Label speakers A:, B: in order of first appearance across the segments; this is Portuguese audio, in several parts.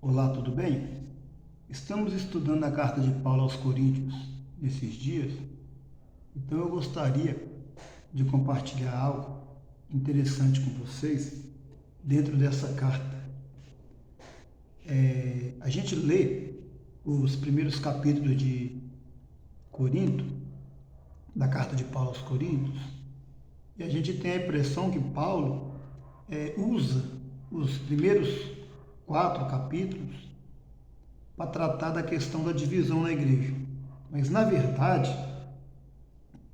A: Olá, tudo bem? Estamos estudando a carta de Paulo aos Coríntios nesses dias, então eu gostaria de compartilhar algo interessante com vocês dentro dessa carta. A gente lê os primeiros capítulos de Corinto, da carta de Paulo aos Coríntios, e a gente tem a impressão que Paulo usa os primeiros 4 capítulos para tratar da questão da divisão na igreja. Mas, na verdade,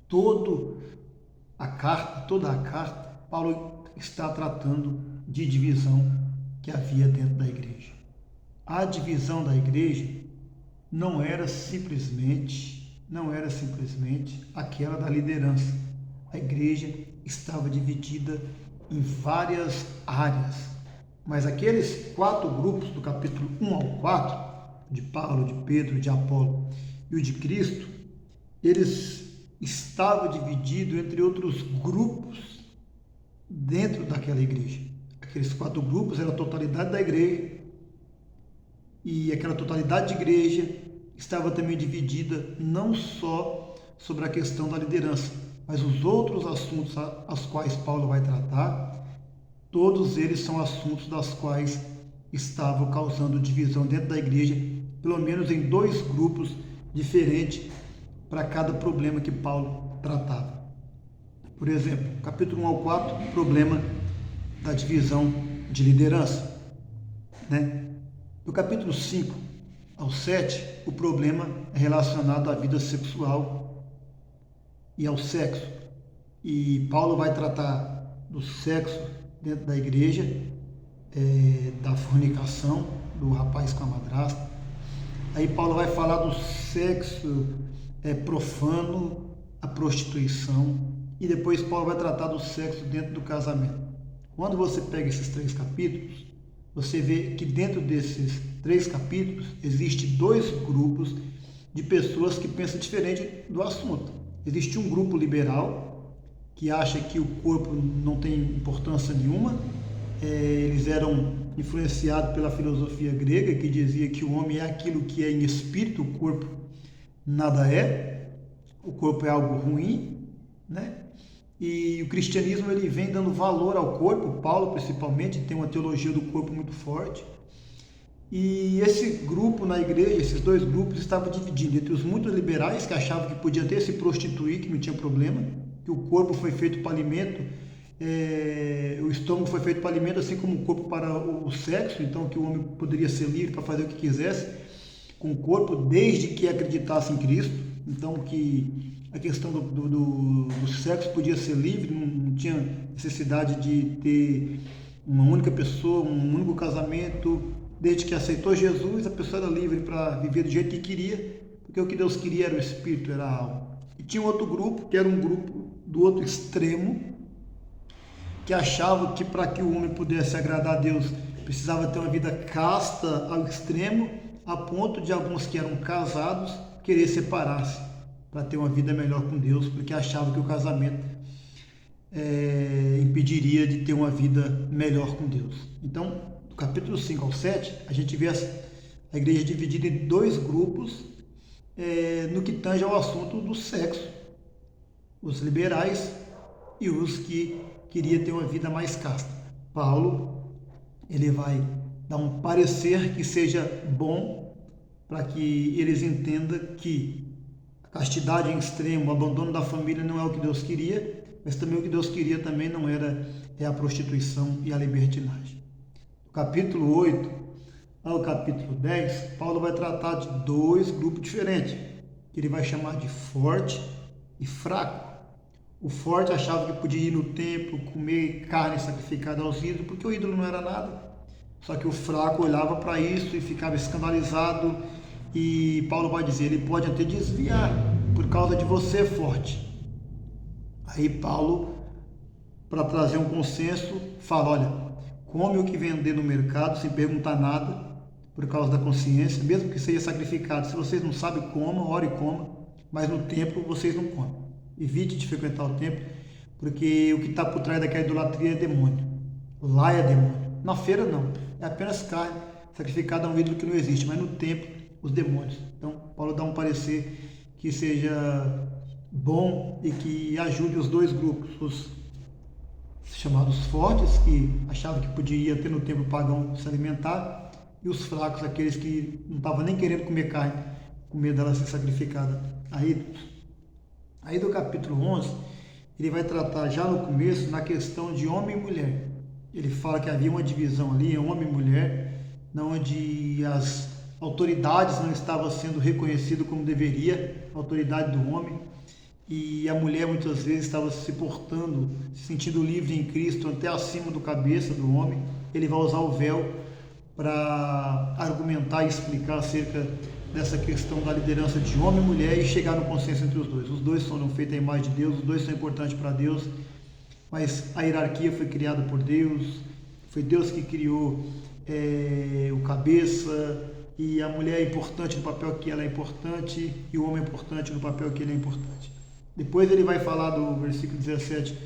A: toda toda a carta, Paulo está tratando de divisão que havia dentro da igreja. A divisão da igreja não era simplesmente aquela da liderança. A igreja estava dividida em várias áreas. Mas aqueles 4 grupos, do capítulo 1 ao 4, de Paulo, de Pedro, de Apolo e o de Cristo, eles estavam divididos entre outros grupos dentro daquela igreja. Aqueles 4 grupos eram a totalidade da igreja, e aquela totalidade de igreja estava também dividida não só sobre a questão da liderança, mas os outros assuntos aos quais Paulo vai tratar, todos eles são assuntos das quais estavam causando divisão dentro da igreja, pelo menos em 2 grupos diferentes para cada problema que Paulo tratava. Por exemplo, capítulo 1 ao 4, problema da divisão de liderança, né? Do capítulo 5 ao 7, o problema é relacionado à vida sexual e ao sexo. E Paulo vai tratar do sexo dentro da igreja, da fornicação do rapaz com a madrasta. Aí Paulo vai falar do sexo profano, a prostituição, e depois Paulo vai tratar do sexo dentro do casamento. Quando você pega esses 3 capítulos, você vê que dentro desses 3 capítulos existe 2 grupos de pessoas que pensam diferente do assunto. Existe um grupo liberal que acha que o corpo não tem importância nenhuma. Eles eram influenciados pela filosofia grega, que dizia que o homem é aquilo que é em espírito, o corpo nada é, o corpo é algo ruim, né? E o cristianismo ele vem dando valor ao corpo. Paulo principalmente tem uma teologia do corpo muito forte. E esse grupo na igreja, esses 2 grupos, estavam divididos entre os muito liberais, que achavam que podia até se prostituir, que não tinha problema, que o corpo foi feito para alimento, o estômago foi feito para alimento, assim como o corpo para o sexo, então que o homem poderia ser livre para fazer o que quisesse com o corpo, desde que acreditasse em Cristo. Então que a questão do sexo podia ser livre, não tinha necessidade de ter uma única pessoa, um único casamento. Desde que aceitou Jesus, a pessoa era livre para viver do jeito que queria, porque o que Deus queria era o espírito, era a alma. E tinha um outro grupo, que era um grupo do outro extremo, que achava que para que o homem pudesse agradar a Deus, precisava ter uma vida casta ao extremo, a ponto de alguns que eram casados querer separar-se para ter uma vida melhor com Deus, porque achavam que o casamento impediria de ter uma vida melhor com Deus. Então, do capítulo 5 ao 7, a gente vê a igreja dividida em 2 grupos no que tange ao assunto do sexo. Os liberais e os que queriam ter uma vida mais casta. Paulo, ele vai dar um parecer que seja bom para que eles entendam que a castidade em extremo, o abandono da família não é o que Deus queria, mas também o que Deus queria também não era a prostituição e a libertinagem. Do capítulo 8 ao capítulo 10, Paulo vai tratar de 2 grupos diferentes, que ele vai chamar de forte e fraco. O forte achava que podia ir no templo, comer carne sacrificada aos ídolos, porque o ídolo não era nada. Só que o fraco olhava para isso e ficava escandalizado. E Paulo vai dizer, ele pode até desviar por causa de você forte. Aí Paulo, para trazer um consenso, fala, olha, come o que vender no mercado sem perguntar nada, por causa da consciência, mesmo que seja sacrificado. Se vocês não sabem, coma, ore e coma, mas no templo vocês não comem. Evite de frequentar o templo, porque o que está por trás daquela idolatria é demônio. Lá é demônio. Na feira não, é apenas carne sacrificada a um ídolo que não existe, mas no templo, os demônios. Então, Paulo dá um parecer que seja bom e que ajude os dois grupos, os chamados fortes, que achavam que podia ter no templo pagão se alimentar, e os fracos, aqueles que não estavam nem querendo comer carne, com medo dela ser sacrificada a ídolos. Aí do capítulo 11, ele vai tratar já no começo na questão de homem e mulher. Ele fala que havia uma divisão ali, homem e mulher, onde as autoridades não estavam sendo reconhecidas como deveria, a autoridade do homem, e a mulher muitas vezes estava se portando, se sentindo livre em Cristo, até acima do cabeça do homem. Ele vai usar o véu para argumentar e explicar acerca dessa questão da liderança de homem e mulher e chegar no consenso entre os dois. Os dois foram feitos à imagem de Deus, os dois são importantes para Deus, mas a hierarquia foi criada por Deus, foi Deus que criou o cabeça, e a mulher é importante no papel que ela é importante, e o homem é importante no papel que ele é importante. Depois ele vai falar do versículo 17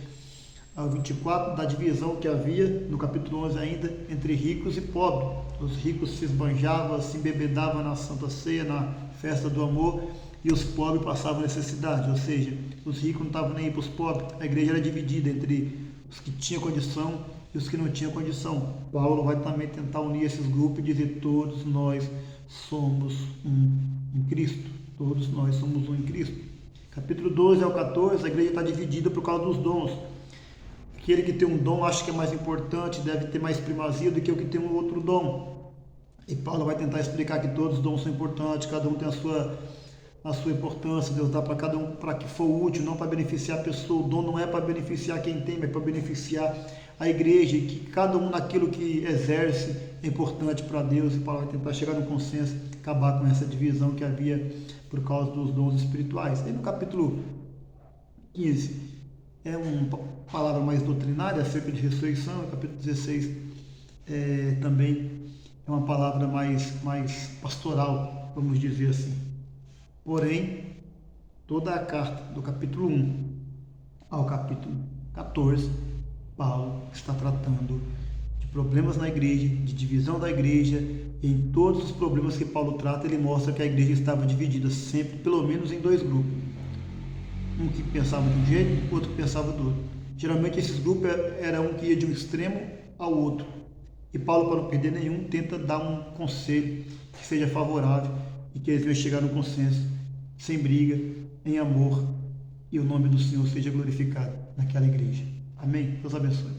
A: ao 24, da divisão que havia, no capítulo 11 ainda, entre ricos e pobres. Os ricos se esbanjavam, se embebedavam na Santa Ceia, na festa do amor, e os pobres passavam necessidade, ou seja, os ricos não estavam nem aí para os pobres. A igreja era dividida entre os que tinham condição e os que não tinham condição. Paulo vai também tentar unir esses grupos e dizer: todos nós somos um em Cristo. Todos nós somos um em Cristo. Capítulo 12 ao 14, a igreja está dividida por causa dos dons. Aquele que tem um dom acha que é mais importante, deve ter mais primazia do que o que tem um outro dom. E Paulo vai tentar explicar que todos os dons são importantes, cada um tem a sua importância, Deus dá para cada um para que for útil, não para beneficiar a pessoa. O dom não é para beneficiar quem tem, mas para beneficiar a igreja, e que cada um naquilo que exerce é importante para Deus. E Paulo vai tentar chegar no consenso, acabar com essa divisão que havia por causa dos dons espirituais. E no capítulo 15 é uma palavra mais doutrinária acerca de ressurreição. No capítulo 16 também é uma palavra mais pastoral, vamos dizer assim. Porém, toda a carta do capítulo 1 ao capítulo 14, Paulo está tratando de problemas na igreja, de divisão da igreja. E em todos os problemas que Paulo trata, ele mostra que a igreja estava dividida sempre, pelo menos em dois grupos. Um que pensava de um jeito, outro que pensava do outro. Geralmente esses grupos era um que ia de um extremo ao outro. E Paulo, para não perder nenhum, tenta dar um conselho que seja favorável e que eles venham chegar no consenso, sem briga, em amor, e o nome do Senhor seja glorificado naquela igreja. Amém? Deus abençoe.